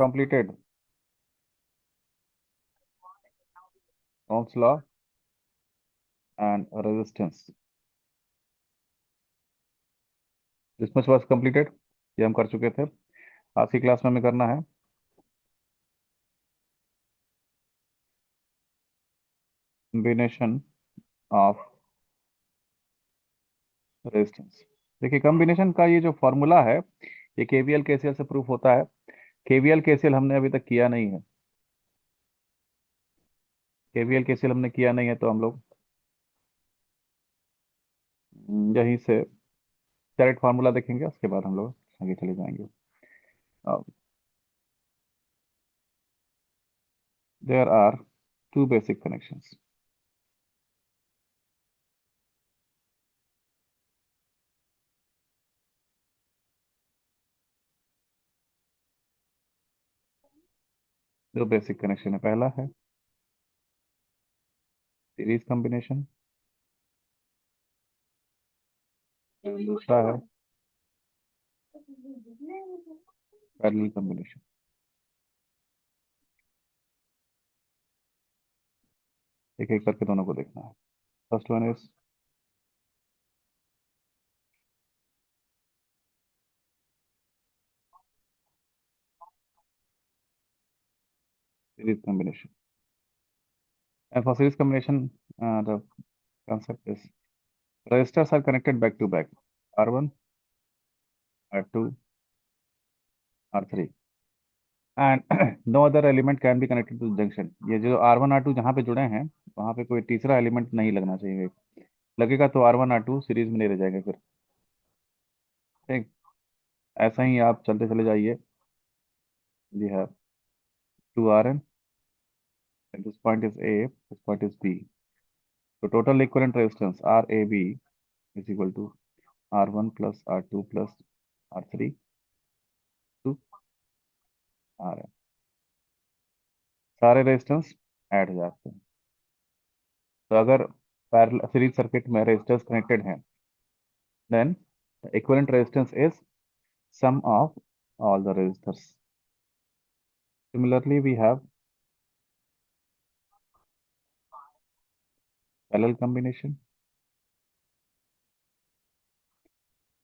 completed Ohm's law and resistance. This much was completed. ये हम कर चुके थे। आज की क्लास में हमें करना है कॉम्बिनेशन ऑफ रेजिस्टेंस। देखिए कॉम्बिनेशन का ये जो फॉर्मूला है ये केवीएल केसीएल से प्रूफ होता है। केवीएल केसीएल हमने अभी तक किया नहीं है। केवीएल केसीएल हमने किया नहीं है तो हम लोग यहीं से डायरेक्ट फार्मूला देखेंगे, उसके बाद हम लोग आगे चले जाएंगे। There are two basic connections. दो बेसिक कनेक्शन है, पहला है सीरीज कॉम्बिनेशन, दूसरा है पैरेलल कॉम्बिनेशन। एक एक करके दोनों को देखना है। First one is series combination. And for series combination, the concept is resistors are connected back to back. R1, R2, R3. And no other element can be connected to the junction. ये जो R1, R2 जहाँ पे जुड़े हैं वहाँ पे कोई तीसरा एलिमेंट नहीं लगना चाहिए। लगेगा तो R1, R2 सीरीज में नहीं रह जाएंगे फिर। ठीक, ऐसा ही आप चलते चले जाइए। We have 2Rn, and this point is A, this point is B. So total equivalent resistance RAB is equal to R1 plus R2 plus R3 to Rn। सारे रेजिस्टेंस ऐड हो जाते हैं। तो अगर पैरेलल सीरीज सर्किट में resistors connected हैं then equivalent resistance is sum of all the resistors. Similarly we have parallel combination.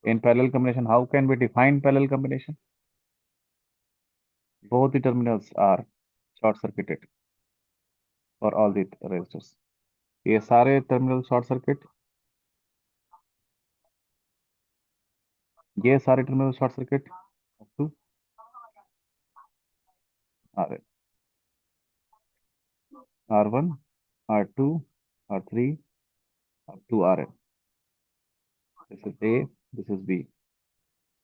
In parallel combination how can we define parallel combination? Both the terminals are short circuited for all the resistors. ये सारे terminal short circuit, ये सारे terminal short circuit to are R1, R2, R3 up to Rn। This is A, this is B।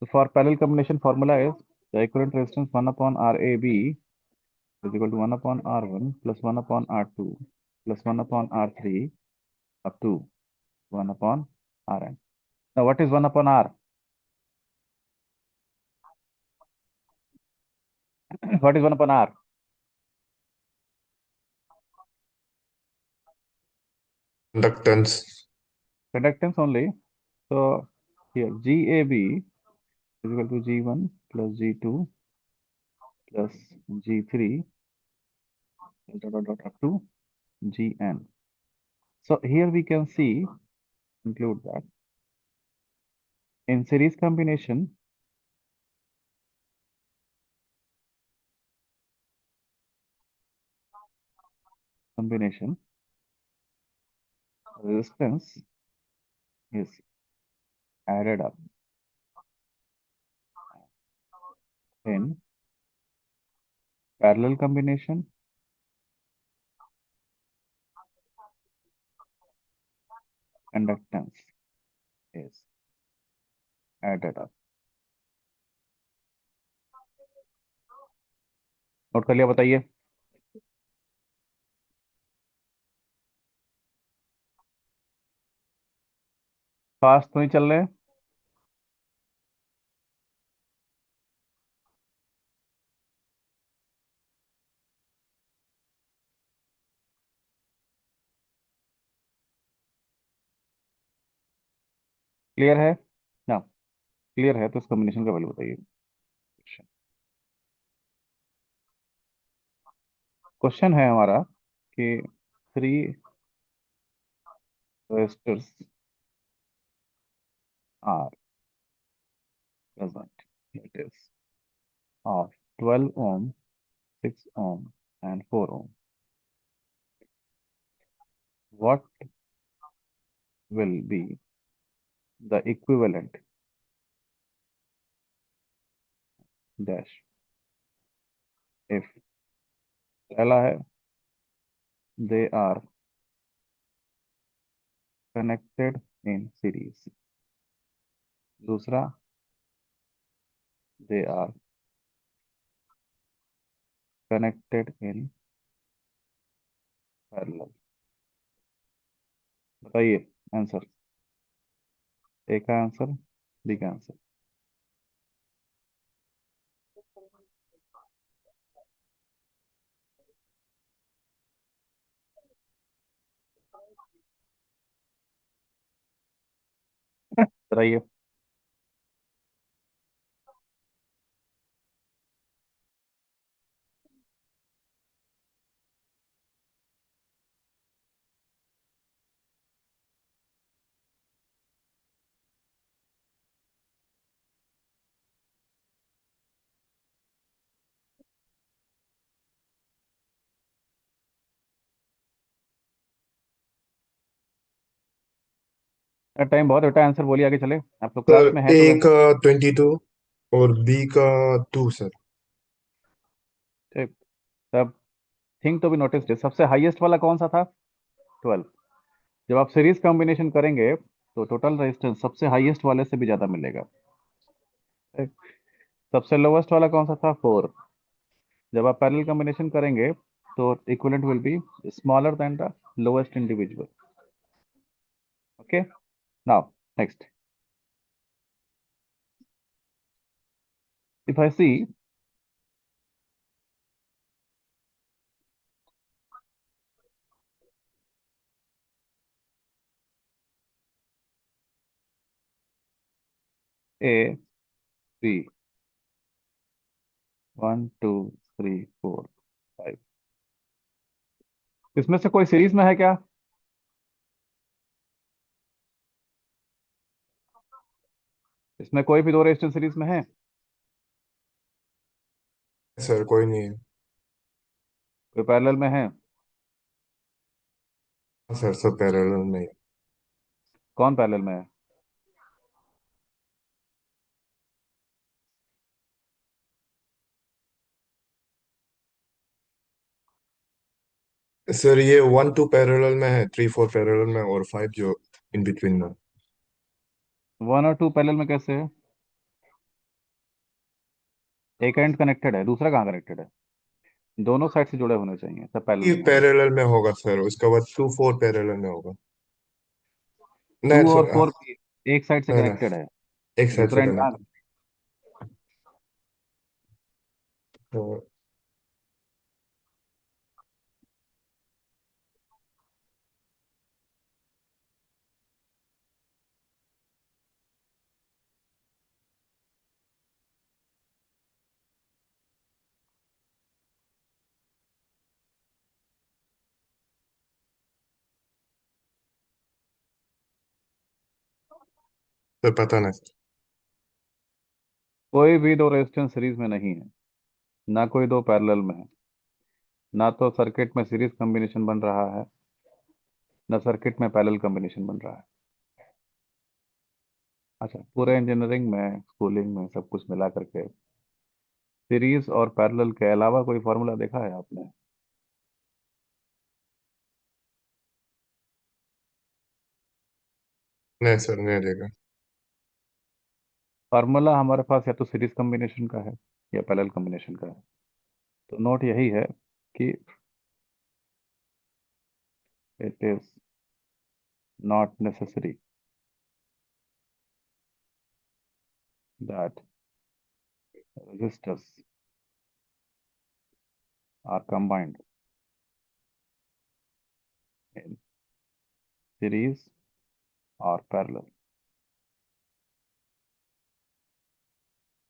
So for parallel combination formula is the equivalent resistance 1 upon RAB is equal to 1 upon R1 plus 1 upon R2 plus 1 upon R3 up to 1 upon Rn। Now what is 1 upon R? What is 1 upon R? Conductance. Conductance only. So here GAB is equal to G1 plus G2 plus G3 up to Gn। So here we can see, include that in series combination resistance is added up in parallel combination conductance is added up। Note कर लिया? बताइए। Fast तो नहीं चल रहे? Clear है ना? Clear है तो इस कॉम्बिनेशन का वैल्यू बताइए। क्वेश्चन है हमारा कि three resistors are present, that is of 12 ohm, 6 ohm and 4 ohm. What will be the equivalent dash if पहला है they are connected in series, दूसरा they are connected in parallel. बताइए answer, ए का answer, B का answer. बताइए। Time बहुत बेटा, answer बोलिए, आगे चले। आप लोग क्लास सर में हैं ए तो का 22 और बी का 2 सर। ठीक। तब थिंक तो भी नोटिस है, सबसे हाईएस्ट वाला कौन सा था? 12। जब आप सीरीज कॉम्बिनेशन करेंगे तो टोटल रेजिस्टेंस सबसे हाईएस्ट वाले से भी ज्यादा मिलेगा। ठीक। सबसे लोवेस्ट वाला कौन सा था? 4। जब आप पैरेलल कॉम्बिनेशन करेंगे तो equivalent will be smaller than the lowest individual. Okay, now next, if I see a B 1 2 3 4 5, इसमें से कोई सीरीज में है क्या? इसमें कोई भी दो रेजिस्टेंस सीरीज में है? सर कोई नहीं है। कोई पैरेलल में है? सर सब पैरेलल में ही कौन पैरेलल में है? है। सर ये 1 2 पैरेलल में है, 3 4 पैरेलल में और 5 जो इन बिटवीन में। 1 और 2 पैरेलल में कैसे है? एक एंड कनेक्टेड है, दूसरा कहाँ कनेक्टेड है? दोनों साइड से जुड़े होने चाहिए तब पैरेलल ये में होगा। पैरेलल में होगा सर, उसके बाद 2 4 पैरेलल में होगा। नहीं 2 और सर 4 भी एक साइड से नहीं कनेक्टेड नहीं, है, एक साइड से दूसरा एंड कहाँ? कनेक्ट। तो सर पता नहीं सर। कोई भी दो रेजिस्टेंस सीरीज में नहीं है, ना कोई दो पैरेलल में है, ना तो सर्किट में सीरीज कॉम्बिनेशन बन रहा है, ना सर्किट में पैरेलल कॉम्बिनेशन बन रहा है। अच्छा, पूरे इंजीनियरिंग में, स्कूलिंग में, सब कुछ मिला करके सीरीज और पैरेलल के अलावा कोई फार्मूला देखा है आपने? नहीं सर नहीं देगा। फार्मूला हमारे पास या तो सीरीज कॉम्बिनेशन का है या पैरेलल कॉम्बिनेशन का है। तो नोट यही है कि it is not necessary that resistors are combined in series or parallel.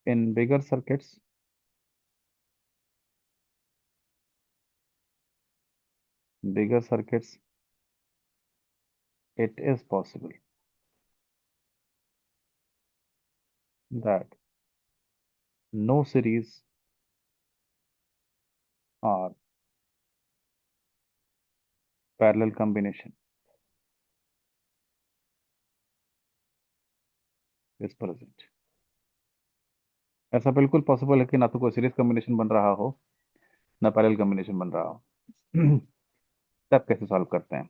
In bigger circuits, bigger circuits, it is possible that no series or parallel combination is present. ऐसा बिल्कुल possible है कि ना तो कोई सीरीज कॉम्बिनेशन बन रहा हो, ना पैरेलल कॉम्बिनेशन बन रहा हो। तब कैसे सॉल्व करते हैं?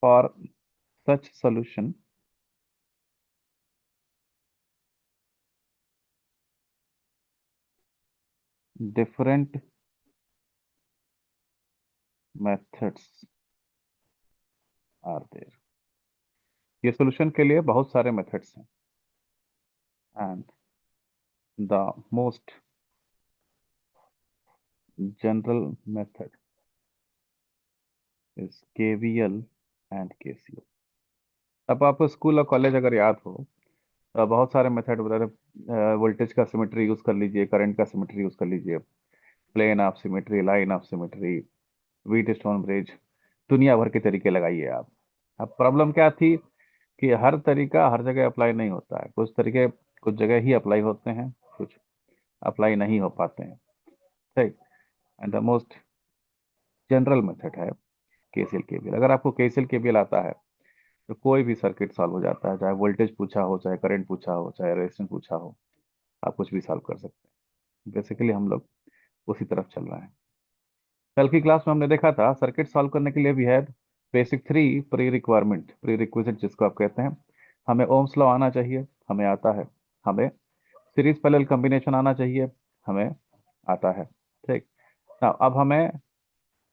For such solution, different methods are there. ये सॉल्यूशन के लिए बहुत सारे मेथड्स हैं, and the most general method is KVL and KCL. अब आपको स्कूल और कॉलेज अगर याद हो, बहुत सारे मेथड बता रहे, वोल्टेज का सिमेट्री यूज कर लीजिए, करंट का सिमेट्री यूज कर लीजिए, plane of symmetry, line of symmetry, Wheatstone bridge, दुनिया भर के तरीके लगाइए आप। अब प्रॉब्लम क्या थी कि हर तरीका हर जगह अप्लाई नहीं होता है, कुछ तरीके कुछ जगह ही अप्लाई होते हैं, कुछ अप्लाई नहीं हो पाते हैं। ठीक। And the most general method है केसीएल केवीएल। अगर आपको केसीएल केवीएल आता है तो कोई भी सर्किट सॉल्व हो जाता है, चाहे वोल्टेज पूछा हो, चाहे करंट पूछा हो, चाहे रेजिस्टेंस पूछा हो, आप कुछ भी सॉल्व कर सकते हैं। बेसिकली हम लोग उसी तरफ चल रहे हैं। कल की क्लास में हमने देखा था सर्किट सॉल्व करने के लिए we have basic three pre requirement, prerequisite जिसको आप कहते हैं। हमें ओम्स लॉ आना चाहिए, हमें आता है। हमें सीरीज पैरेलल कॉम्बिनेशन आना चाहिए, हमें आता है। ठीक। ना अब हमें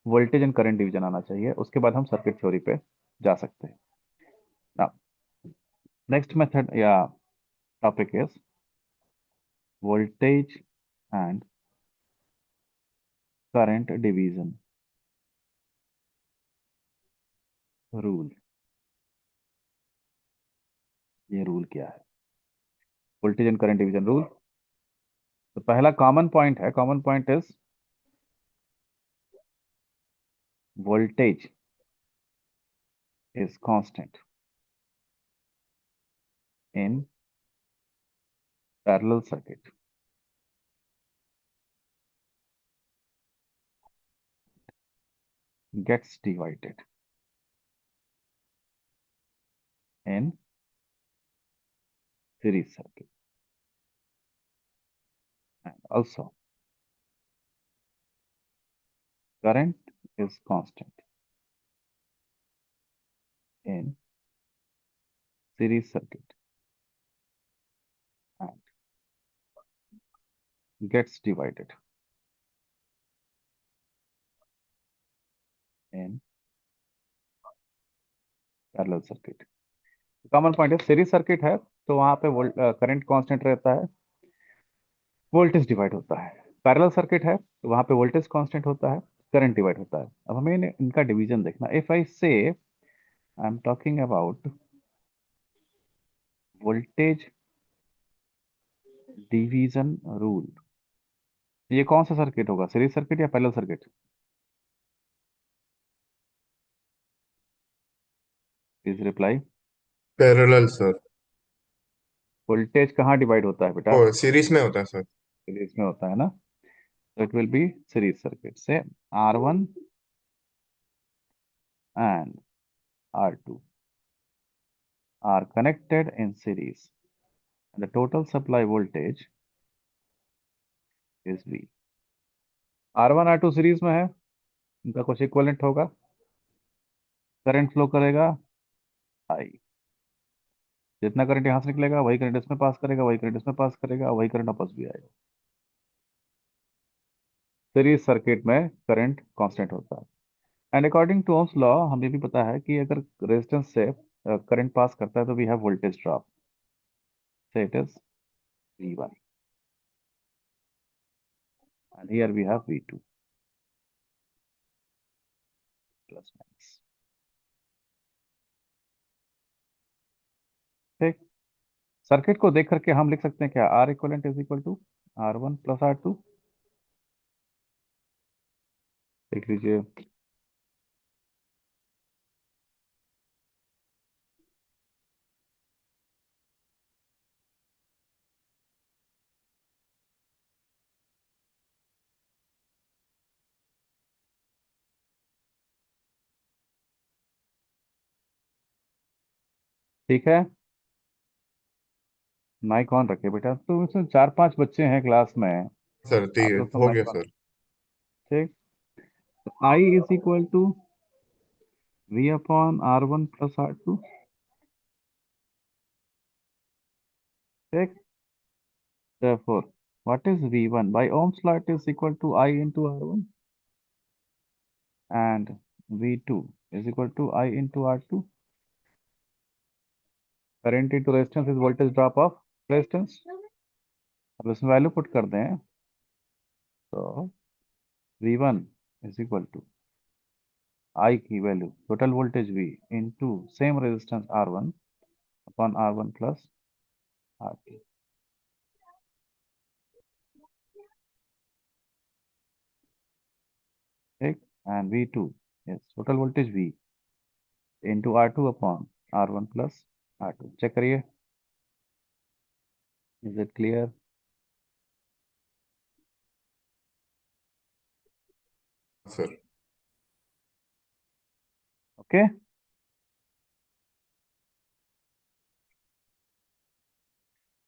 वोल्टेज एंड करंट डिवीजन आना चाहिए, उसके बाद हम सर्किट थ्योरी पे जा सकते हैं। ना नेक्स्ट मेथड या topic is voltage and current division rule. ये रूल क्या है? Voltage and current division rule. तो पहला कॉमन पॉइंट है, common point is voltage is constant in parallel circuit, gets divided in series circuit, and also current is constant in series circuit and gets divided in parallel circuit। Common point है series circuit है तो वहां पे current constant रहता है, voltage divide होता है। Parallel circuit है तो वहां पे वोल्टेज कांस्टेंट होता है, करंट डिवाइड होता है। अब हमें इनका डिवीजन देखना। इफ आई से I am talking about voltage division rule, ये कौन सा सर्किट होगा, सीरीज सर्किट या parallel circuit? Please reply. Parallel sir. Voltage कहाँ डिवाइड होता है बेटा? ओ सीरीज में होता है सर। सीरीज में होता है ना, तो it will be series circuit से R1 and R2 are connected in series and the total supply voltage is V। R1 R2 series में है, इनका कुछ इक्विवेलेंट होगा, करंट फ्लो करेगा I। जितना करंट यहां से निकलेगा वही करंट इसमें पास करेगा, वही करंट इसमें पास करेगा, वही करंट वापस भी आएगा। सीरीज सर्किट में करंट कांस्टेंट होता है। And according to Ohm's law हमें भी पता है कि अगर रेजिस्टेंस से करंट पास करता है तो we have voltage drop, so it is V1 and here we have V2 plus minus। ठीक। सर्किट को देख करके हम लिख सकते हैं क्या, R equivalent is equal to R1 plus R2। देख लीजिए। ठीक है, माइक ऑन रखे बेटा। तो इसमें 4-5 बच्चे हैं क्लास में, सर आप ठीक लोग तो हो गया माइक ऑन। सर। ठीक। I is equal to V upon R1 + R2। ठीक। therefore what is V1 by Ohm's law? It is equal to I into R1, and V2 is equal to I into R2. Current into resistance is voltage drop of resistance. अब इसमें value put कर दें तो V1 is equal to I की value total voltage V into same resistance R1 upon R1 plus R2। ठीक। and V2 is total voltage V into R2 upon R1 plus R2। Check करिए, is it clear? Sir okay.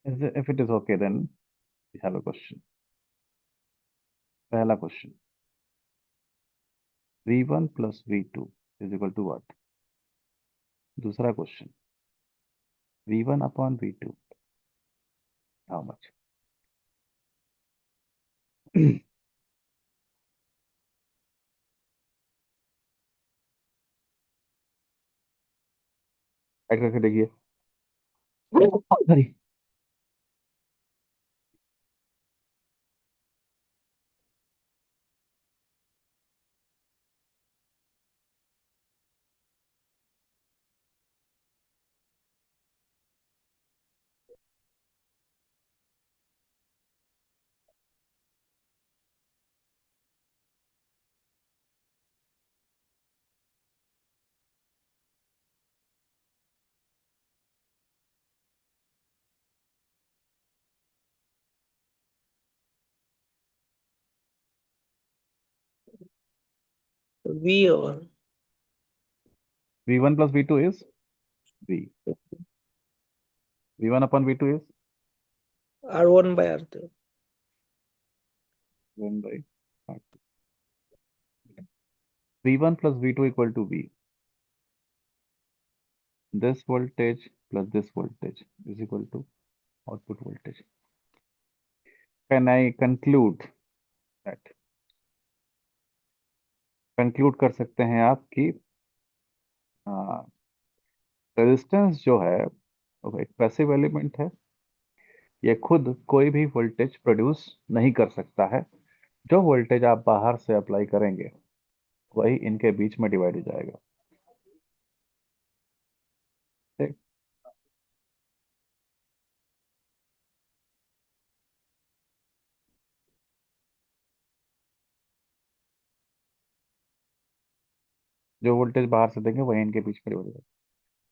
if it is okay, then we have a question। पहला question, V1 plus V2 is equal to what? दूसरा question, V1 upon V2 how much? Add करके देखिए। Sorry. V over V1 plus V2 is V। V1 upon V2 is R1 by R2. 1 by R2। V1 plus V2 equal to V. This voltage plus this voltage is equal to output voltage. Can I conclude that? Conclude कर सकते हैं आप कि resistance जो है वो एक passive element है। ये खुद कोई भी वोल्टेज प्रोड्यूस नहीं कर सकता है। जो वोल्टेज आप बाहर से अप्लाई करेंगे वही इनके बीच में डिवाइड हो जाएगा। ठीक। जो वोल्टेज बाहर से देंगे वही इनके बीच में डिवाइड हो जाएगा।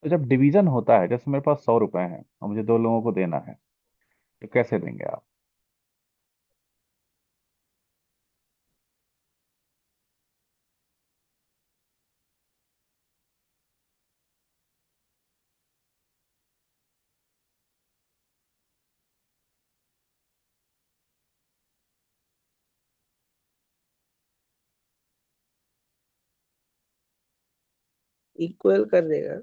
तो जब डिवीजन होता है, जैसे मेरे पास 100 रुपए हैं और मुझे 2 लोगों को देना है, तो कैसे देंगे आप? इक्वल कर देगा।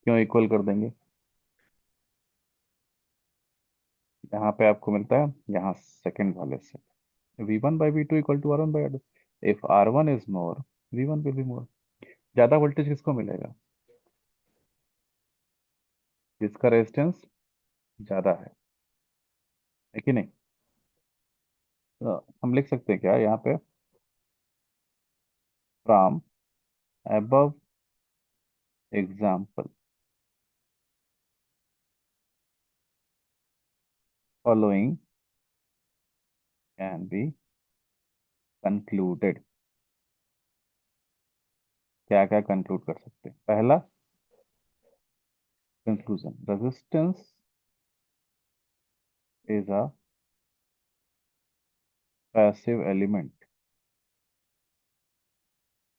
क्यों इक्वल कर देंगे? यहाँ पे आपको मिलता है, यहाँ सेकंड वाले से V1 by V2 equal to R1 by R2। If R1 is more, V1 will be more. ज्यादा वोल्टेज किसको मिलेगा? जिसका रेजिस्टेंस ज्यादा है कि नहीं? तो हम लिख सकते हैं क्या यहाँ पे, from above example following can be concluded. क्या क्या कंक्लूड कर सकते हैं? पहला conclusion, resistance is a passive element.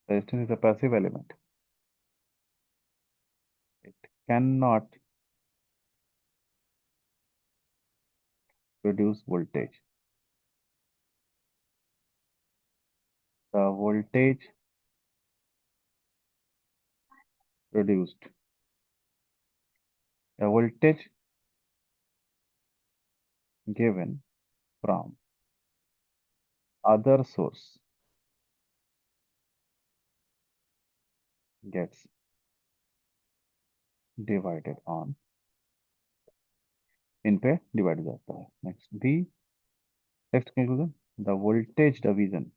Resistance is a passive element, it can not produce voltage. The voltage produced, the voltage given from other source gets divided on, इन पे divide हो जाता है। Next B, next conclusion, the voltage division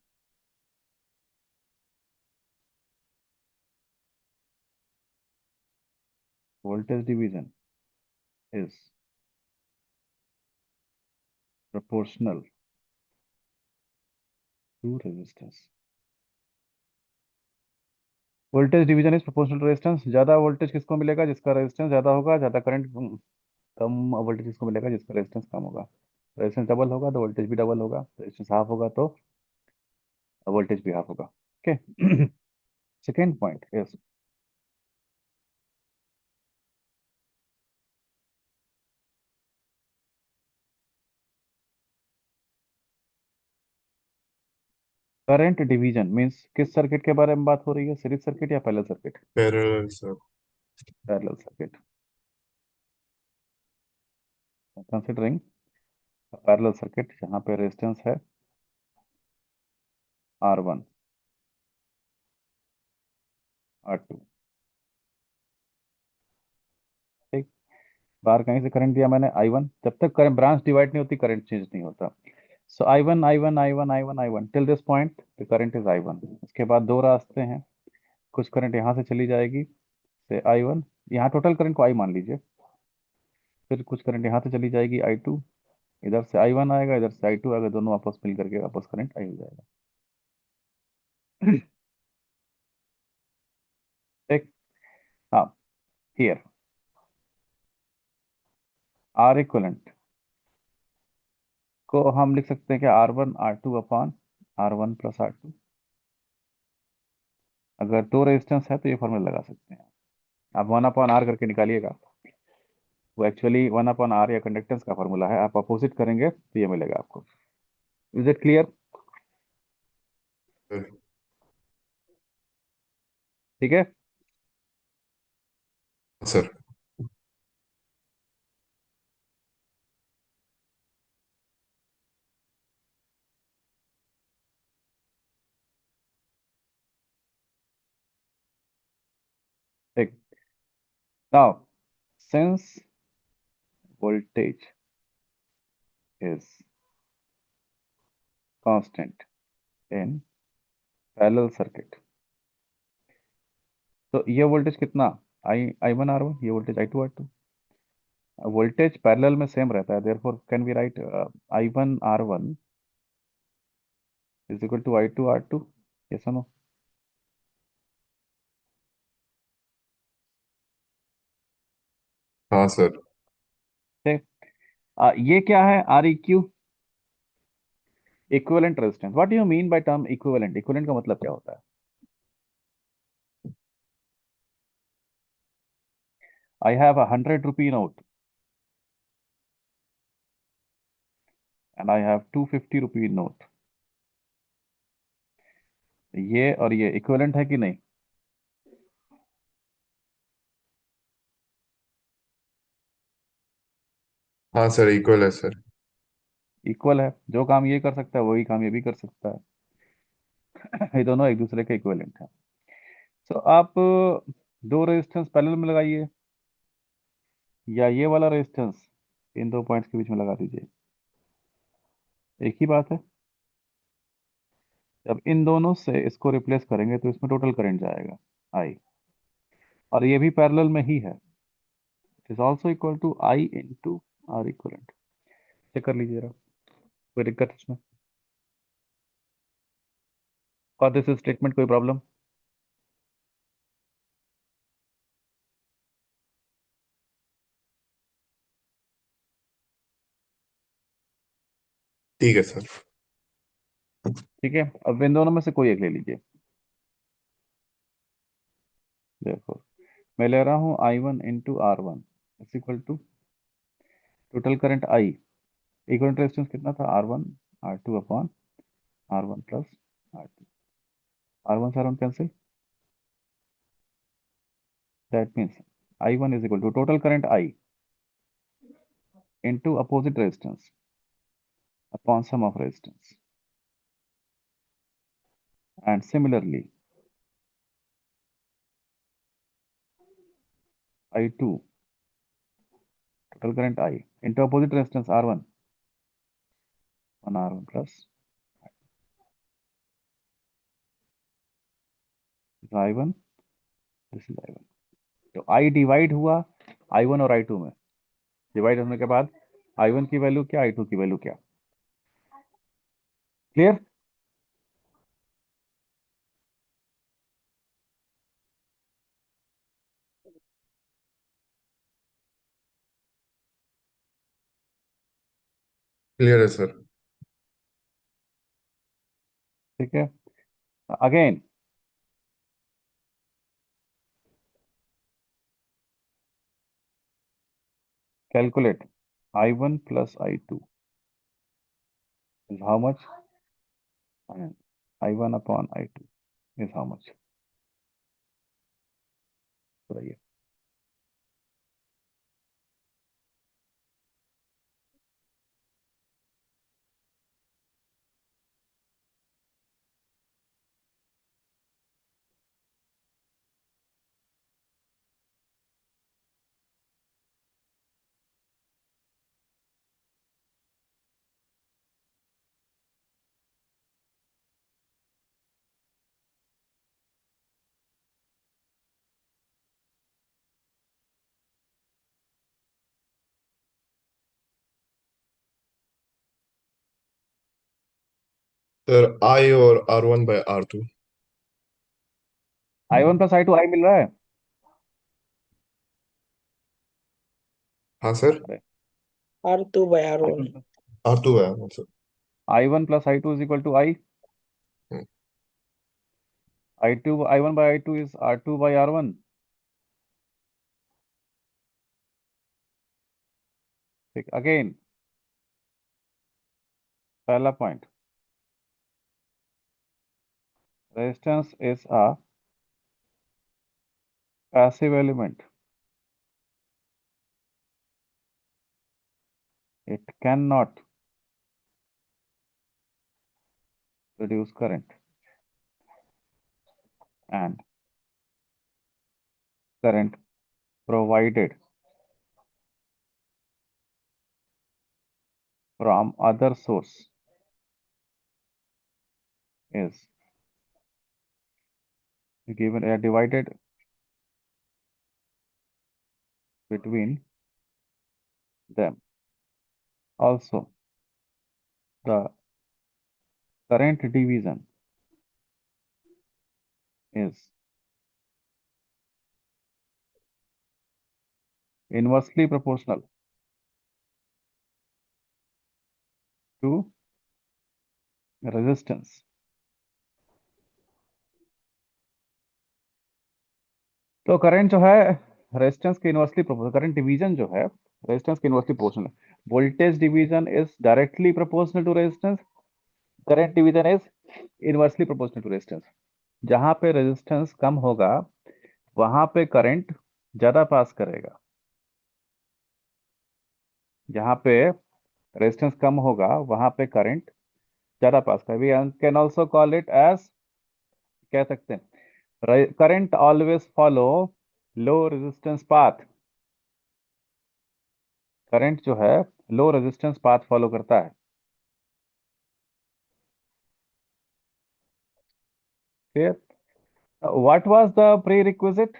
is proportional to resistance। Voltage division is proportional to resistance. ज्यादा voltage किसको मिलेगा? जिसका resistance ज्यादा होगा। ज्यादा करंट, कम वोल्टेज किसको मिलेगा? जिसका रेजिस्टेंस कम होगा। रेजिस्टेंस डबल होगा तो वोल्टेज भी डबल होगा, रेजिस्टेंस हाफ होगा तो वोल्टेज भी हाफ होगा। Okay. Second point is current division means किस सर्किट के बारे में बात हो रही है? सीरीज सर्किट या parallel circuit? Parallel sir. Parallel circuit. Considering parallel circuit जहां पे रेजिस्टेंस है R1 R2, ठीक। बाहर कहीं से करंट दिया मैंने I1, जब तक करंट ब्रांच डिवाइड नहीं होती करंट चेंज नहीं होता। सो I1 I1 I1 I1 I1 till this point the current is I1। उसके बाद दो रास्ते हैं, कुछ करंट यहाँ से चली जाएगी से I1, यहाँ टोटल करंट को I मान लीजिए। फिर कुछ करंट यहाँ से चली जाएगी I2, इधर से I1 आएगा, इधर से I2 आएगा, दोनों आपस मिल करके आपस करंट I हो जाएगा। ठीक। हाँ, हियर R इक्वलेंट को हम लिख सकते हैं कि R1 R2 upon R1 plus R2। अगर दो रेजिस्टेंस है तो ये फॉर्मूला लगा सकते हैं। आप 1/R करके निकालिएगा, वो एक्चुअली 1/R या कंडक्टेंस का फॉर्मूला है। आप अपोजिट करेंगे तो ये मिलेगा आपको। Is it clear? ठीक है सर। ठीक। Now since voltage is constant in parallel circuit, तो ये वोल्टेज कितना? I1 R1, ये voltage I2 R2। Voltage parallel में सेम रहता है, therefore can be write I1 R1 is equal to I2 R2। Yes और नो? हाँ सर। ठीक। ये क्या है? REQ, equivalent resistance. What do you mean by term equivalent? Equivalent का मतलब क्या होता है? I have a 100 rupee note and I have 250 rupee note, ये और ये इक्विवेलेंट है कि नहीं? हाँ सर, इक्वल है सर। इक्वल है, जो काम ये कर सकता है वही काम ये भी कर सकता है। ये दोनों एक दूसरे के इक्विवेलेंट है। तो आप दो रेजिस्टेंस पैरेलल में लगाइए, या ये वाला रेजिस्टेंस इन दो पॉइंट्स के बीच में लगा दीजिए, एक ही बात है। जब इन दोनों से इसको रिप्लेस करेंगे तो इसमें टोटल करंट जाएगा I, और ये भी पैरेलल में ही है। It is also equal to I into R equivalent. Check कर लीजिए जरा, कोई दिक्कत इसमें? फॉर दिस स्टेटमेंट कोई प्रॉब्लम? ठीक है सर। ठीक है, अब इन दोनों में से कोई एक ले लीजिए। देखो, मैं ले रहा हूँ I1 × R1 is equal to total current I, equivalent resistance कितना था? R1 R2 upon R1 plus R2। R1 से R1 cancel, that means I1 is equal to total current I into opposite resistance upon sum of resistance, and similarly I2 total current I into opposite resistance R1 on R1 plus I1, this is I1। तो I divide हुआ I1 और I2 में, divide होने के बाद I1 की value क्या, I2 की वैल्यू क्या? क्लियर? क्लियर है सर। ठीक है, again calculate I1 plus I2 is how much, and I1 upon I2 is how much? बताइए। सर I और R1/R2। I1 plus I2 I मिल रहा है? हाँ सर। अरे, R2/R1. I1 plus R2/R1 sir. I1 plus I2 is equal to I, hmm, I2 I1 by I2 is R2 by R1। ठीक, again पहला point, resistance is a passive element, it cannot produce current, and current provided from other source is given divided between them. Also, the current division is inversely proportional to resistance। तो current जो है resistance के inversely proportional, current division जो है resistance के inversely proportional, voltage division is directly proportional to resistance, current division is inversely proportional to resistance. जहां पे resistance कम होगा वहां पे करंट ज्यादा पास करेगा, जहां पे रेजिस्टेंस कम होगा वहां पे करंट ज्यादा पास करेगा। We can also call it as, कह सकते हैं current always follow low resistance path, current जो है लो रेजिस्टेंस पाथ फॉलो करता है। फिर what was the prerequisite?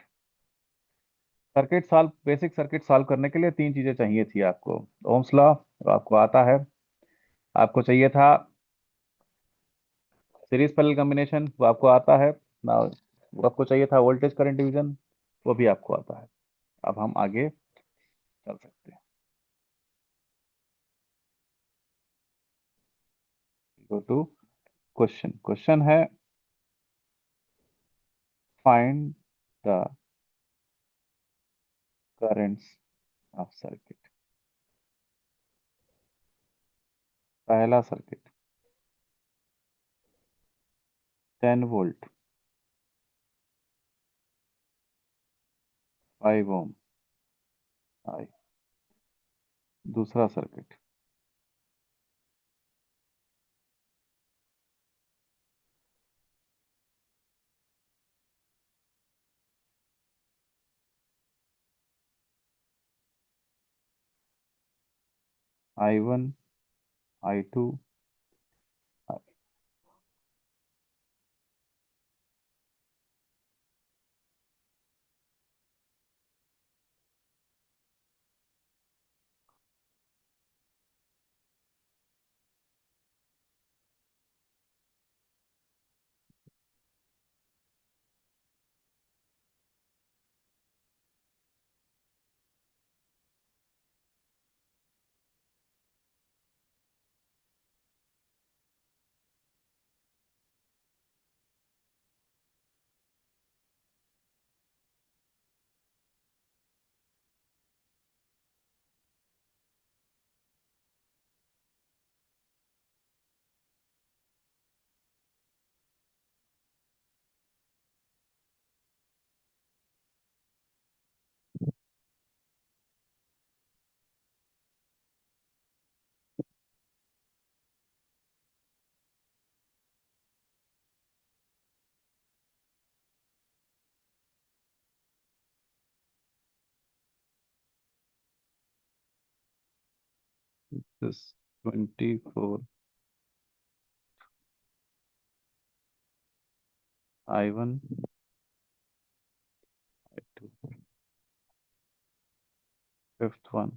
Circuit solve, basic circuit solve करने के लिए तीन चीजें चाहिए थी आपको। ओम्स लॉ आपको आता है, आपको चाहिए था सीरीज पैरेलल कॉम्बिनेशन वो आपको आता है ना, वो आपको चाहिए था वोल्टेज करंट डिवीजन, वो भी आपको आता है। अब हम आगे चल सकते हैं। Go to question. क्वेश्चन है find the currents of circuit. पहला सर्किट 10 वोल्ट 5 ओम आई। दूसरा circuit I1 I2 this 24 I1 I2 fifth one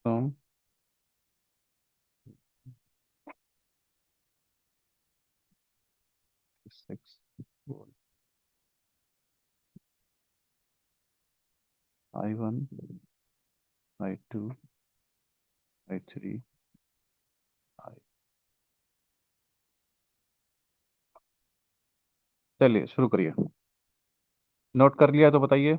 from 6 volt I1 I2 I3 I। चलिए शुरू करिए। नोट कर लिया तो बताइए।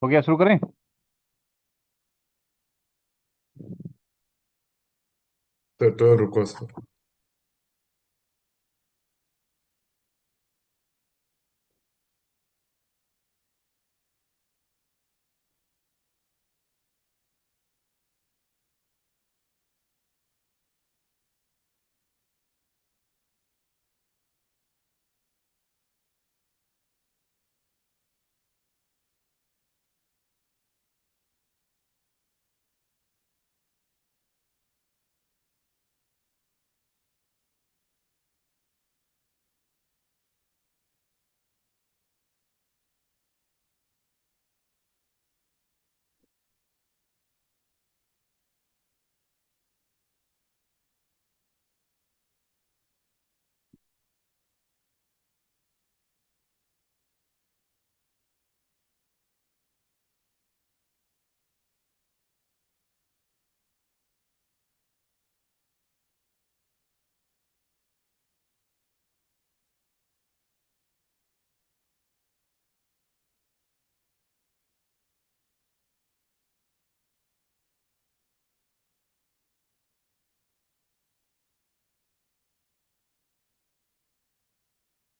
हो गया, शुरू करें। तो रुको सर।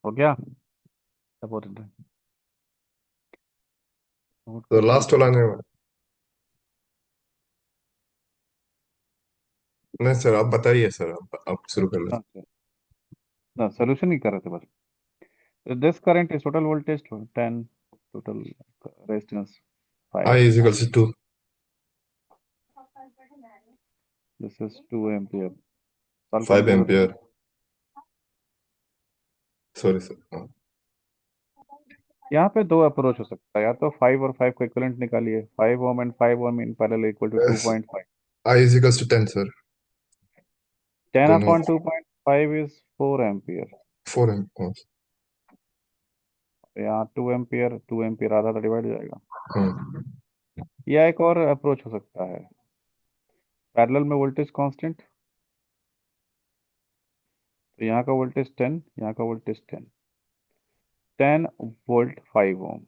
हो गया सपोर्टेड है तो लास्ट वाला नहीं हुआ। नहीं सर, आप बताइए सर, आप शुरू कर लो। ना सॉल्यूशन ही कर रहे थे बस this current is total voltage 10 total resistance 5 I is equals to 2. This is 2 ampere solve 5 करके ampere. Sorry sir. यहाँ पे दो अप्रोच हो सकता है या तो 5 और 5 को इक्विवेलेंट निकालिए 5 ohm and 5 ohm in parallel equal to 2.5 I is equals to 10 sir. 10 दोनों अपॉन 2.5 इज 4 एम्पियर 4 एम्पियर। यहाँ 2 एम्पियर आधा तो डिवाइड हो जाएगा हाँ या एक और अप्रोच हो सकता है पैरेलल में वोल्टेज कांस्टेंट तो यहाँ का वोल्टेज 10 यहाँ का voltage 10 volt 5 ohm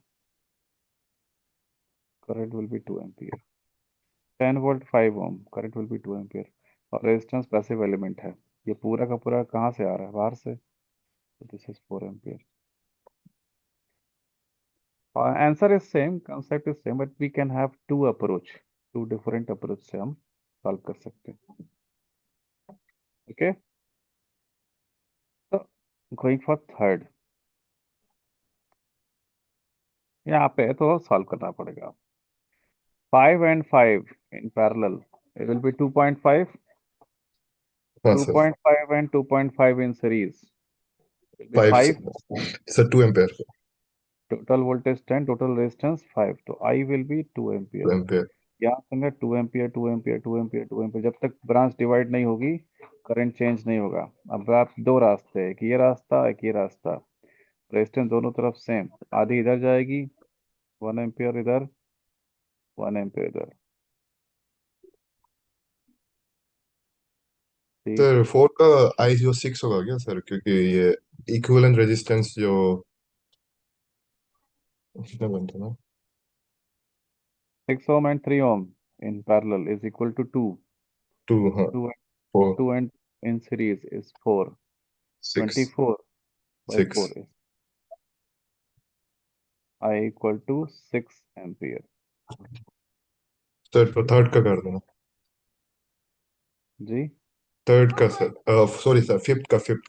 current will be 2 ampere 10 volt 5 ohm current will be 2 ampere और रेजिस्टेंस पैसिव एलिमेंट है ये पूरा का पूरा कहाँ से आ रहा है बाहर से तो this is 4 ampere answer is same concept is same but we can have two different approach से हम सॉल्व कर सकते हैं ओके तो गोइंग फॉर थर्ड यहाँ पे तो सॉल्व करना पड़ेगा 5 and 5 in parallel it will be 2.5 हाँ sir. 2.5 and 2.5 in series will be 5 5 sir 2 ampere. total voltage 10 total resistance 5 तो I will be 2 2 ampere ampere. यहाँ संगे 2 एम्पियर 2 एम्पियर 2 एम्पियर 2 एम्पियर जब तक ब्रांच डिवाइड नहीं होगी करंट चेंज नहीं होगा अब आप दो रास्ते हैं एक ये रास्ता एक ये रास्ता रेजिस्टेंस दोनों तरफ सेम आधी इधर जाएगी 1 एम्पियर इधर 1 एम्पियर इधर ठीक सर 4 का आई जो 6 होगा क्या सर, क्योंकि ये इक्विवेलेंट रेजिस्टेंस जो कितना बनता ना। 6 ohm and 3 ohm in parallel is equal to 2 2 हाँ 2 4 2 and in series is 4 6 24 by 6 4 is I equal to 6 ampere sir तो थर्ड का कर देना। जी थर्ड का सर, सॉरी सर, फिफ्थ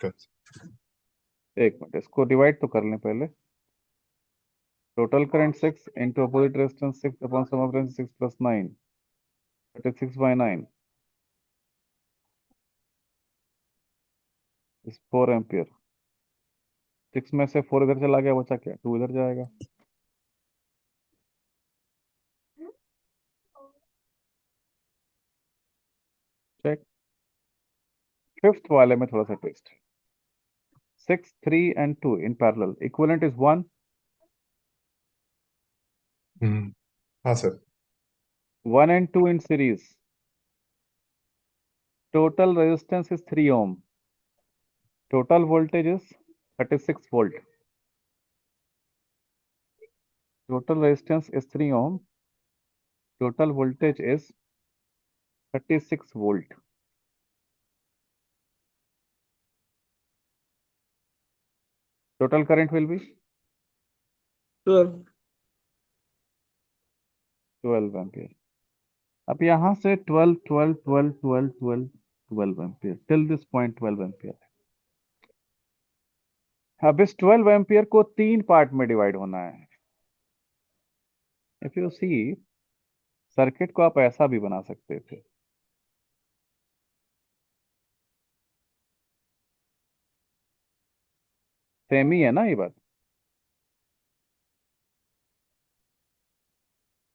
का। एक मिनट इसको डिवाइड तो कर लें पहले total current 6 into opposite resistance 6 upon sum of resistance 6 plus 9 that is 6 by 9 is 4 ampere 6 में से 4 इधर चला गया बचा क्या 2 इधर जाएगा चेक फिफ्थ वाले में थोड़ा सा twist 6 3 and 2 in parallel equivalent is 1 हाँ sir. 1 and 2 in series total resistance is 3 ohm total voltage is 36 volt total resistance is 3 ohm total voltage is 36 volt total current will be 12 12 ampere अब यहाँ से 12 12 12 12 12 12 ampere till this point 12 ampere अब इस 12 ampere को 3 part में divide होना है if you C circuit को आप ऐसा भी बना सकते थे सेम ही है ना ये बात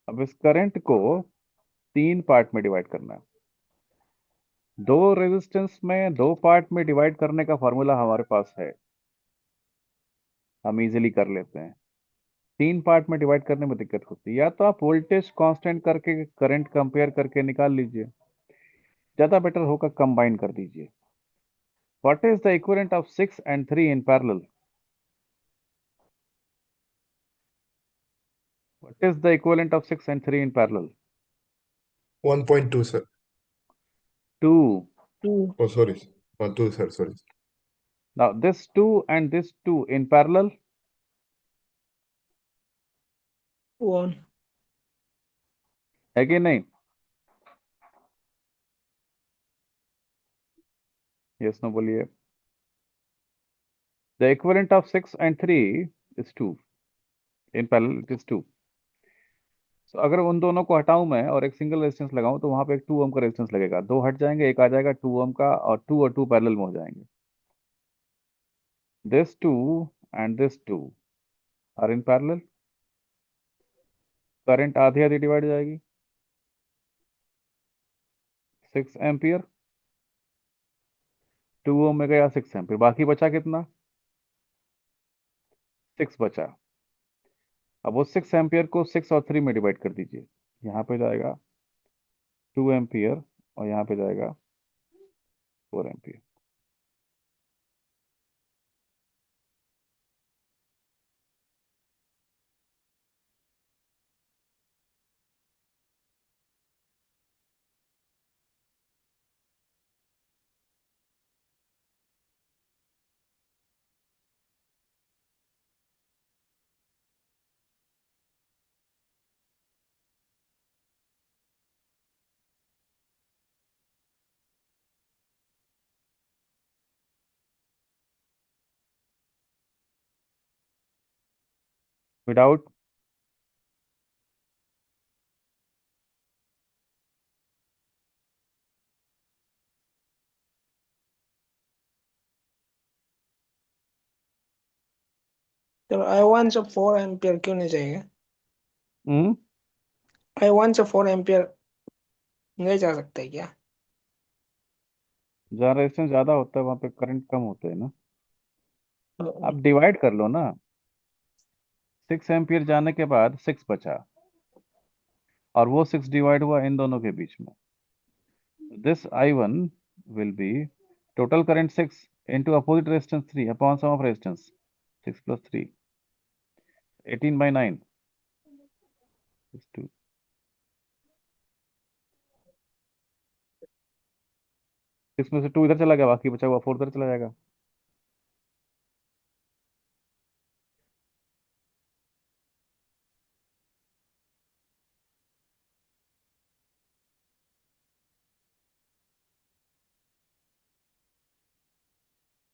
अब इस करंट को 3 पार्ट में डिवाइड करना है दो रेजिस्टेंस में 2 पार्ट में डिवाइड करने का फॉर्मूला हमारे पास है हम इजीली कर लेते हैं 3 पार्ट में डिवाइड करने में दिक्कत होती है या तो आप वोल्टेज कांस्टेंट करके करंट कंपेयर करके निकाल लीजिए ज्यादा बेटर होगा कंबाइन कर दीजिए what is the equivalent of 6 and 3 in parallel what is the equivalent of 6 and 3 in parallel 1.2 सर। 2 2 ओ सॉरी, हाँ 2 sir, sorry. Now this 2 and this 2 in parallel, 1. है कि नहीं? Yes, no बोलिए. The equivalent of 6 and 3 is 2. In parallel it is 2. तो अगर उन दोनों को हटाऊं मैं और एक सिंगल रेजिस्टेंस लगाऊं तो वहां पे एक 2 ओम का रेजिस्टेंस लगेगा. दो हट जाएंगे, एक आ जाएगा 2 ओम का, और 2 पैरेलल में हो जाएंगे. This 2 and this 2 are in parallel. Current आधी आधी डिवाइड जाएगी. 6 एम्पियर, 2 ओम में गया 6 एम्पियर, बाकी बचा कितना? 6 बचा. अब वो 6 एम्पियर को 6 और 3 में डिवाइड कर दीजिए. यहाँ पे जाएगा 2 एम्पियर और यहाँ पे जाएगा 4 एम्पियर. विदाउट तो I1 से 4 एम्पियर क्यों नहीं चाहिए? हम्म I1 से 4 एम्पियर नहीं जा सकता है क्या? जहाँ रेजिस्टेंस ज्यादा होता है वहां पे करंट कम होते हैं ना. तो आप डिवाइड कर लो ना. 6 एम्पियर जाने के बाद 6 बचा, और वो 6 डिवाइड हुआ इन दोनों के बीच में. This I1 will be total current 6 into opposite resistance 3 upon sum of resistance 6 plus 3, 18 by 9 is 2. इसमें से 2 इधर चला गया, बाकी बचा हुआ 4 उधर चला जाएगा.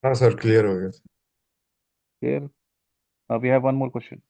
हाँ सर, क्लियर हो गया. Here, now we have one more question.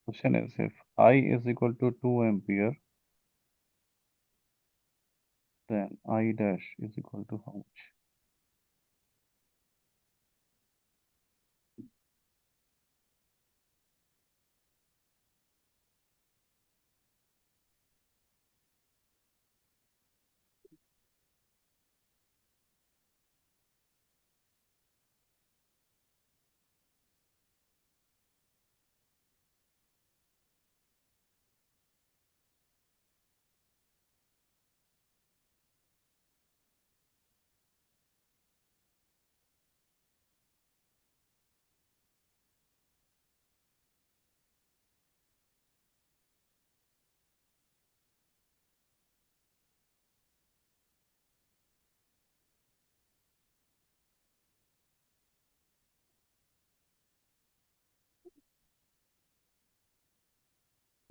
Question is, if I is equal to 2 ampere, then I dash is equal to how much?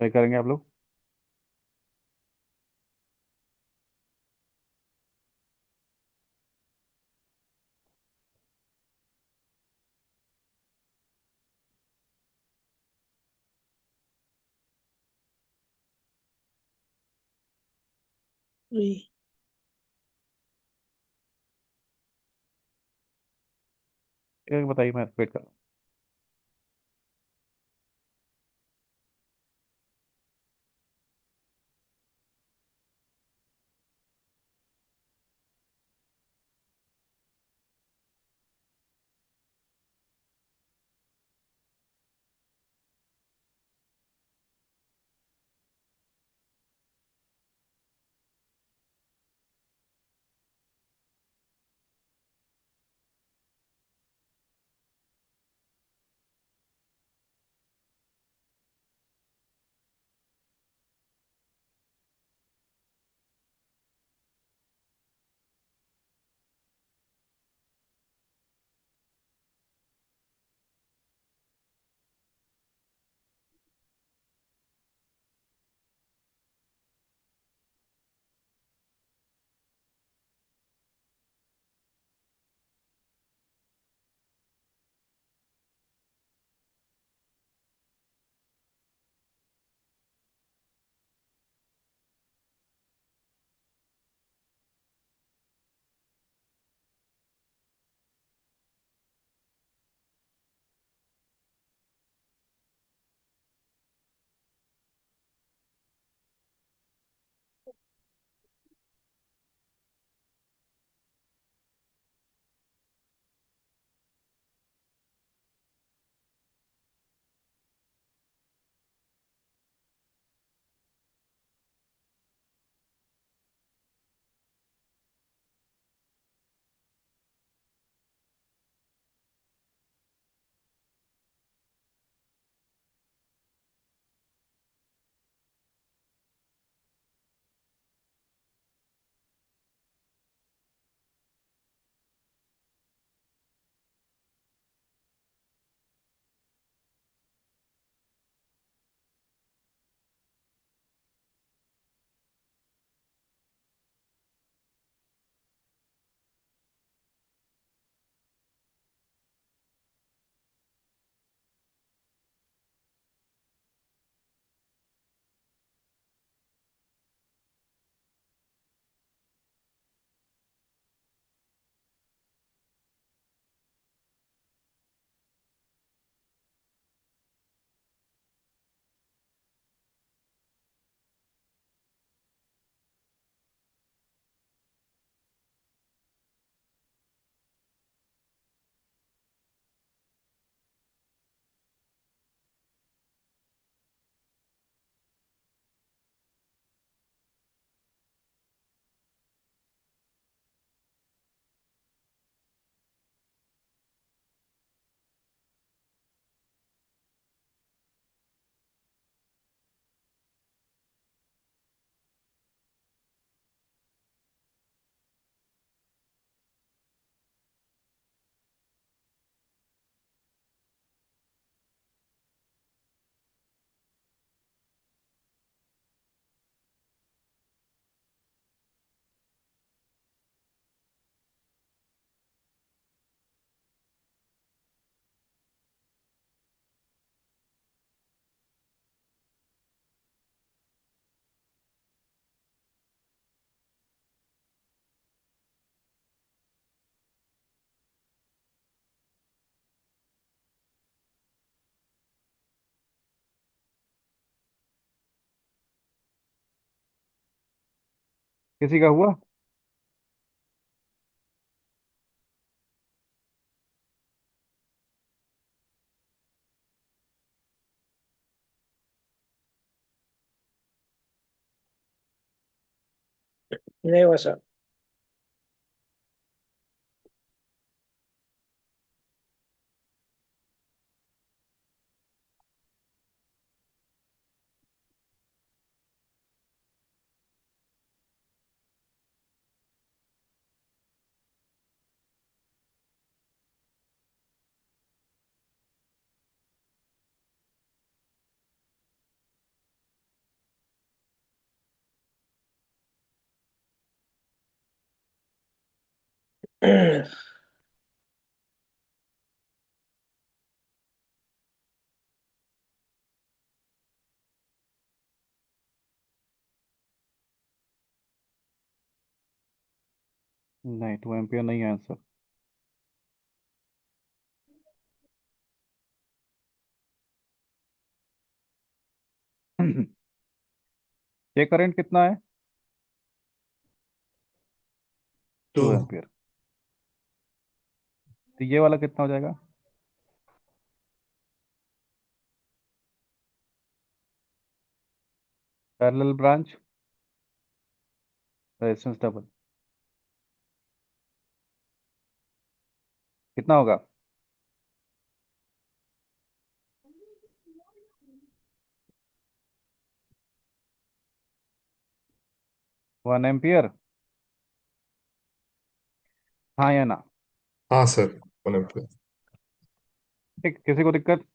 क्या करेंगे आप लोग? वही। एक बताइए, मैं वेट कर रहा हूँ। किसी का हुआ? नहीं हुआ सर। नहीं, 2 एम्पियर नहीं है आंसर। ये करंट कितना है? 2। 2 एम्पियर। तो ये वाला कितना हो जाएगा? पैरेलल ब्रांच, रेजिस्टेंस डबल, कितना होगा? 1 एम्पियर, हाँ या ना? हाँ सर, 1 एम्पियर। ठीक, किसी को दिक्कत?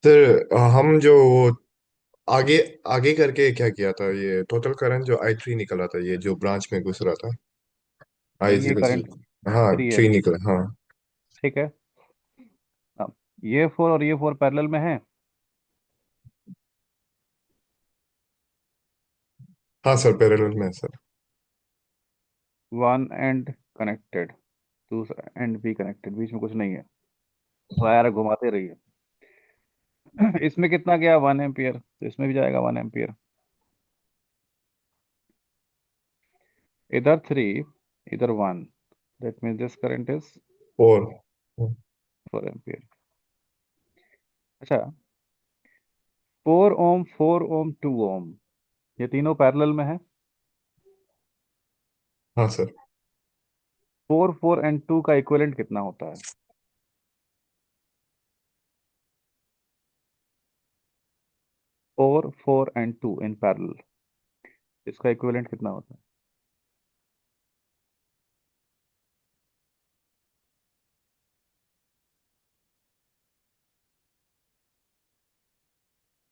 सर हम जो वो आगे आगे करके क्या किया था, ये टोटल करंट जो I3 निकला था, ये जो ब्रांच में घुस रहा था, आई नहीं, ये इक्वल करंट हाँ 3 है। 3 निकला, हाँ। ठीक है। अब ये 4 और ये 4 पैरेलल में है। हाँ सर, पैरेलल में है सर। 1 एंड कनेक्टेड, दूसरा एंड भी कनेक्टेड, बीच में कुछ नहीं है। वायर घुमाते रहिए। इसमें कितना गया? 1 एम्पियर, तो इसमें भी जाएगा 1 एम्पियर। इधर 3, इधर 1, that means this current is 4। 4 ampere. अच्छा, 4 ओम, 4 ओम, 2 ओम, ये तीनों पैरेलल में है। हाँ सर। 4, 4 एंड 2 का इक्विवेलेंट कितना होता है? 4, 4 एंड 2 इन पैरेलल, इसका इक्विवेलेंट कितना होता है?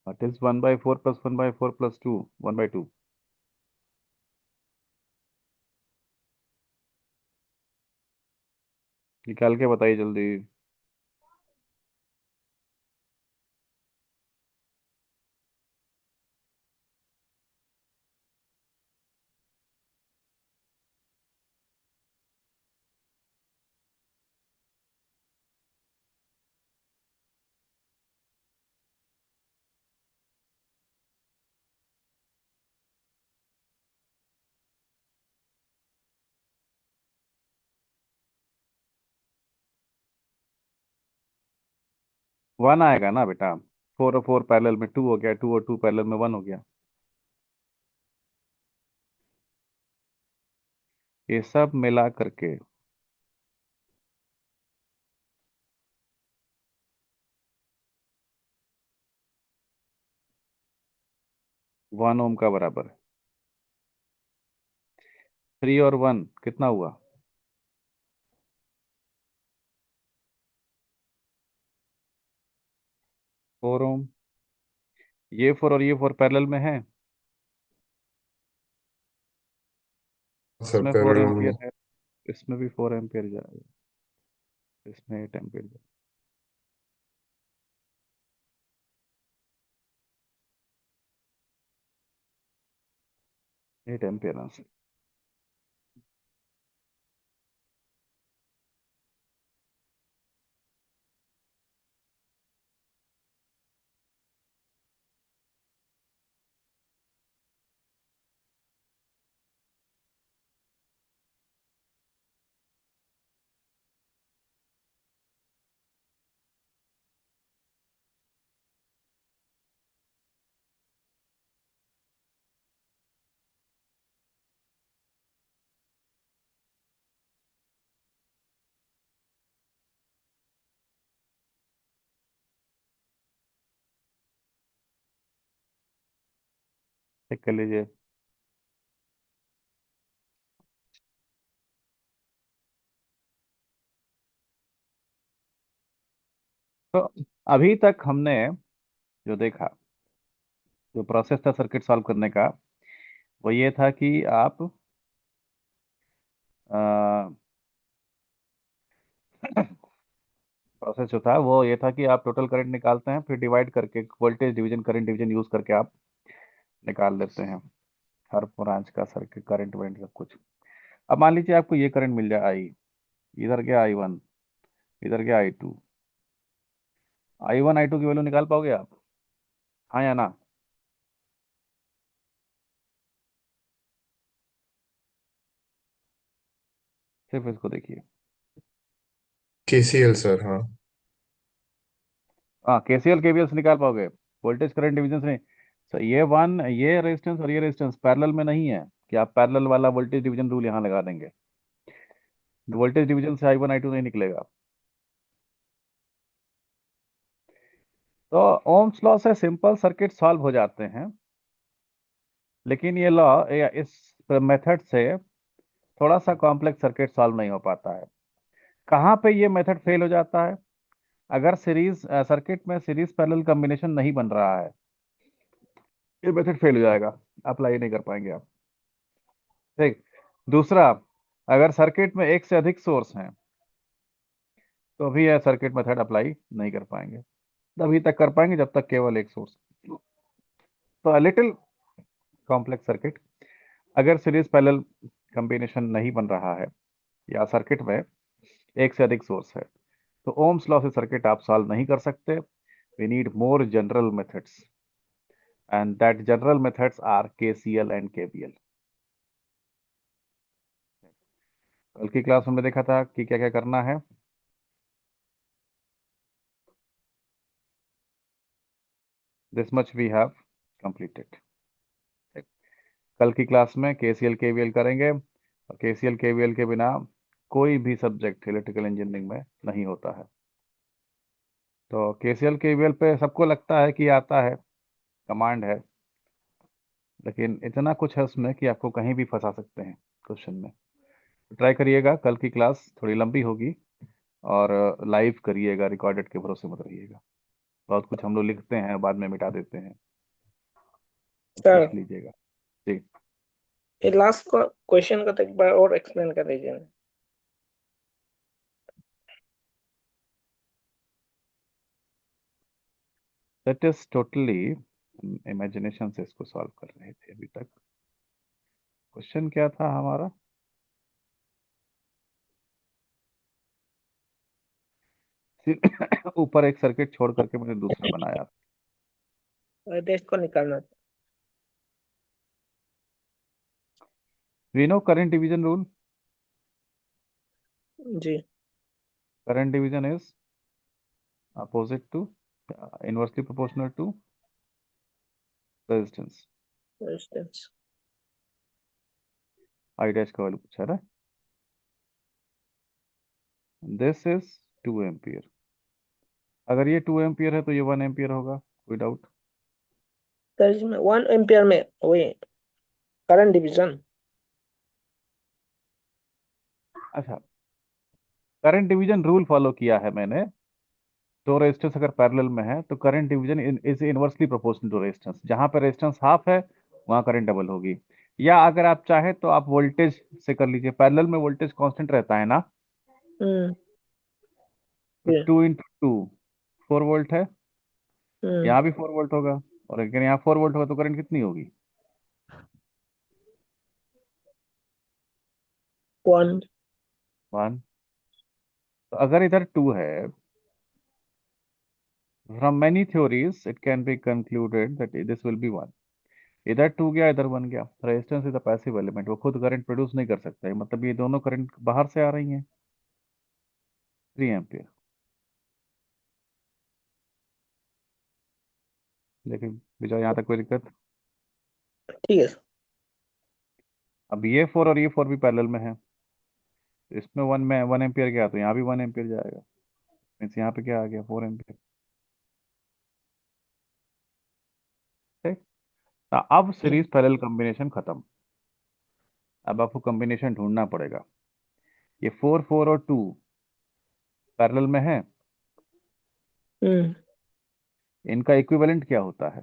It is 1/4 plus 1/4 plus 2, 1/2। निकाल के बताइए जल्दी। वन आएगा ना बेटा? 4 और 4 पैरेलल में 2 हो गया, 2 और 2 पैरेलल में 1 हो गया। ये सब मिला करके वन ओम का बराबर है। 3 और 1 कितना हुआ? 4 ओम। ये 4 और ये 4 पैरेलल में है, सर इसमें 4 पैरेलल में। एम्पियर है, इसमें भी 4 एम्पियर जाएगा, इसमें 8 एम्पियर जाएगा। 8 एम्पियर आंसर। चेक कर लीजिए। तो अभी तक हमने जो देखा, जो प्रोसेस था सर्किट सॉल्व करने का, वो ये था कि आप प्रोसेस जो था वो ये था कि आप टोटल करंट निकालते हैं, फिर डिवाइड करके voltage division current division use करके आप निकाल लेते हैं हर ब्रांच का सर्किट करंट वरेंट सब कुछ। अब मान लीजिए आपको ये करंट मिल जाए आई, इधर गया I1, इधर गया I2। I1 I2 की वैल्यू निकाल पाओगे आप? हाँ या ना? सिर्फ इसको देखिए। केसीएल सर, हाँ। हाँ, KCL KVL से निकाल पाओगे, वोल्टेज करंट डिवीजन से नहीं। तो ये वन, ये रेजिस्टेंस और ये रेजिस्टेंस पैरेलल में नहीं है कि आप पैरेलल वाला वोल्टेज डिवीजन रूल यहाँ लगा देंगे। वोल्टेज डिवीजन से I1 I2 नहीं निकलेगा। तो ओम्स लॉ से सिंपल सर्किट सॉल्व हो जाते हैं, लेकिन ये लॉ या इस मेथड से थोड़ा सा कॉम्प्लेक्स सर्किट सॉल्व नहीं हो पाता है। कहाँ पे ये मेथड फेल हो जाता है? अगर सीरीज सर्किट में सीरीज पैरेलल कॉम्बिनेशन नहीं बन रहा है, ये मेथड फेल हो जाएगा, अप्लाई नहीं कर पाएंगे आप। ठीक। दूसरा, अगर सर्किट में एक से अधिक सोर्स हैं तो भी यह सर्किट मेथड अप्लाई नहीं कर पाएंगे, तभी तक कर पाएंगे जब तक केवल एक सोर्स। तो लिटिल कॉम्प्लेक्स सर्किट, अगर सीरीज पैरेलल कॉम्बिनेशन नहीं बन रहा है या सर्किट में एक से अधिक सोर्स है, तो ओम्स लॉ से सर्किट आप सॉल्व नहीं कर सकते। We need more general methods, and that general methods are KCL and KVL। कल की क्लास में हमने देखा था कि क्या क्या करना है। This much we have completed. कल की क्लास में KCL KVL करेंगे, और KCL KVL के बिना कोई भी सब्जेक्ट इलेक्ट्रिकल इंजीनियरिंग में नहीं होता है। तो KCL KVL पे सबको लगता है कि आता है, कमांड है, लेकिन इतना कुछ है उसमें कि आपको कहीं भी फंसा सकते हैं क्वेश्चन में। तो ट्राई करिएगा, कल की क्लास थोड़ी लंबी होगी, और लाइव करिएगा, रिकॉर्डेड के भरोसे मत रहिएगा। बहुत कुछ हम लोग लिखते हैं बाद में मिटा देते हैं, सर, देख लीजिएगा। जी। ये लास्ट क्वेश्चन का तो एक बार और एक्सप्लेन कर दीजिए ना। दैट इज टोटली इमेजिनेशन से इसको सॉल्व कर रहे थे अभी तक। क्वेश्चन क्या था हमारा? ऊपर एक सर्किट छोड़ करके मैंने दूसरा बनाया। देश को निकालना। We know current division rule. जी। Current division is opposite to, inversely proportional to resistance. Resistance. I dash का वैल्यू पूछा ना। This is 2 ampere. अगर ये 2 एम्पियर है तो ये 1 एम्पियर होगा, कोई डाउट? सर, इसमें 1 एम्पियर में वही करंट डिवीजन। अच्छा, करंट डिवीजन रूल फॉलो किया है मैंने। दो रेजिस्टेंस अगर पैरेलल में है तो current division is inversely proportional to resistance. जहां पर रेजिस्टेंस हाफ है वहां करंट डबल होगी। या अगर आप चाहे तो आप वोल्टेज से कर लीजिए, पैरेलल में वोल्टेज कांस्टेंट रहता है ना। हम्म। तो जी। 2 × 2 4 वोल्ट है, हम्म। यहाँ भी 4 वोल्ट होगा, और अगर यहाँ 4 वोल्ट होगा तो करंट कितनी होगी? 1। 1। तो अगर इधर 2 है, from many theories it can be concluded that this will be 1। इधर 2 गया, इधर 1 गया। Resistance is a passive element, वो खुद करंट प्रोड्यूस नहीं कर सकता है, मतलब ये दोनों करंट बाहर से आ रही हैं। 3 एम्पियर। लेकिन विजय, यहाँ तक कोई दिक्कत? ठीक है सर। अब ये 4 और ये 4 भी पैरेलल में है, तो इसमें 1 एम्पियर गया तो यहाँ भी 1 एम्पियर जाएगा। मीन्स यहाँ पे क्या आ गया? 4 एम्पियर। ठीक। अब सीरीज पैरेलल कॉम्बिनेशन खत्म। अब आपको कॉम्बिनेशन ढूंढना पड़ेगा। ये 4 4 और 2 पैरेलल में है, हम्म। इनका इक्विवेलेंट क्या होता है?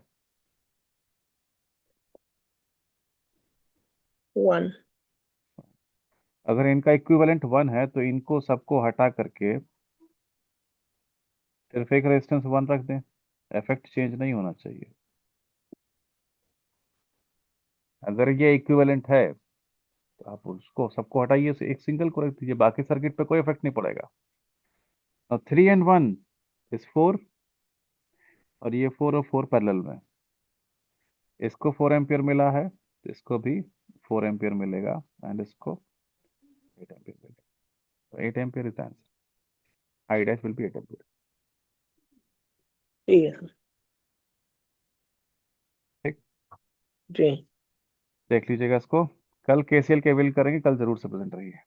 1। अगर इनका इक्विवेलेंट 1 है तो इनको सबको हटा करके सिर्फ एक रेजिस्टेंस 1 रख दें, इफेक्ट चेंज नहीं होना चाहिए। अगर ये इक्विवेलेंट है तो आप उसको सबको हटाइए, एक सिंगल को रख दीजिए, बाकी सर्किट पे कोई इफेक्ट नहीं पड़ेगा। 3 and 1 इज 4, और ये 4 और 4 पैरेलल में, इसको 4 एम्पियर मिला है तो इसको भी 4 एम्पियर मिलेगा, एंड इसको 8 एम्पियर मिलेगा। तो 8 ampere is answer, I dash will be 8 ampere. ठीक है सर। ठीक, जी। देख लीजिएगा इसको, कल केसीएल केवीएल करेंगे, कल जरूर से प्रेजेंट रहिए।